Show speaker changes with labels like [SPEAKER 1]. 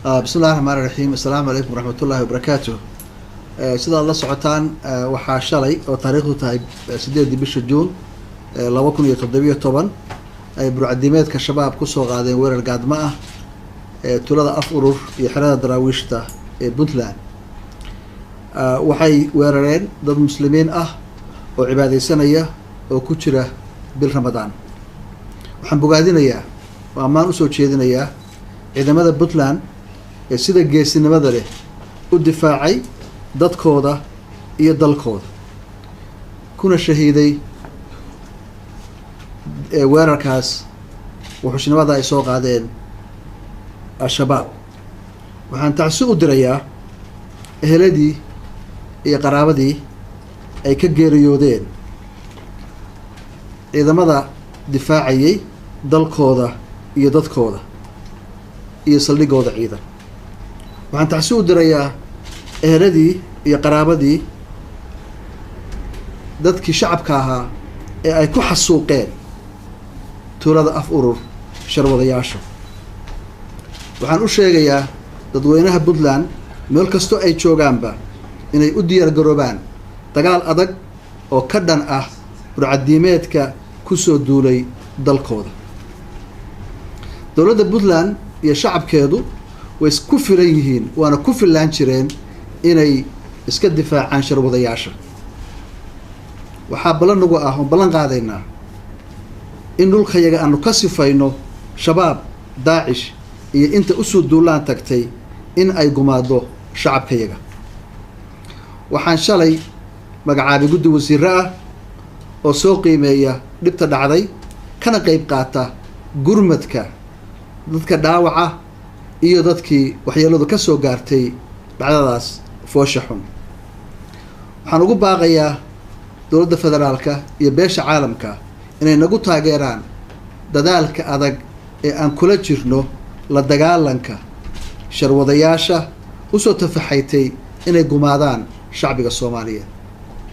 [SPEAKER 1] بسم الله الرحمن الرحيم. السلام عليكم ورحمة الله وبركاته. سيدا الله سعوتان وحا شالي وتاريخه تاي 8 بشهر جون 2017 ay burcadimeedka shabaab ku soo qaadeen weerar gaadma ah tulada af urur iyo xerada daraawiishta ee Puntland. Waxay weerareen dad muslimiin ah oo cibaadeysanaya oo ku jira bil Ramadaan. Waxaan bogaadinayaa oo ammaan u soo jeedinayaa ciidamada Puntland ee sida geesinimada leh u difaacay dadkooda iyo dalkooda kuna shahiiday weerarkaas wuxuushnimada ay soo qaadeen al-shabaab. Waxaan tacsi u dirayaa eheladii iyo qaraabadii ay ka geeriyoodeen ciidamada difaacayay dalkooda iyo dadkooda iyo saldhigooda ciidan. Waxaan tacsi u dirayaa eheladii iyo qaraabadii dadkii shacabka ahaa ee ay ku xasuuqeen tuulada af urur sharwadayaasha. Waxaan u sheegayaa dadweynaha Puntland meel kastoo ay joogaanba inay u diyaar garoobaan dagaal adag oo ka dhan ah burcadiimeedka ku soo duulay dalkooda. Dowladda Puntland iyo shacabkeedu way isku filan yihiin waana ku filaan jireen inay iska difaacaan sharwadayaasha. Waxaa ballan nagu ah oo ballan qaadaynaa in dhulkayaga aanu ka sifayno shabaab, daacish iyo inta u soo duulaan tagtay in ay gumaado shacabkayaga. Waxaan shalay magacaabay guddi wasiirro ah oo soo qiimeeya dhibta dhacday kana qayb qaata gurmadka dadka dhaawaca iyo dadkii waxyeeladu ka soo gaartay dhacdadaas foosha xun. Waxaan ugu baaqayaa dowladda federaalka iyo beesha caalamka inay nagu taageeraan dadaalka adag ee aan kula jirno la dagaalanka sharwadayaasha u soo tafaxaytay inay gumaadaan shacbiga Soomaaliyeed.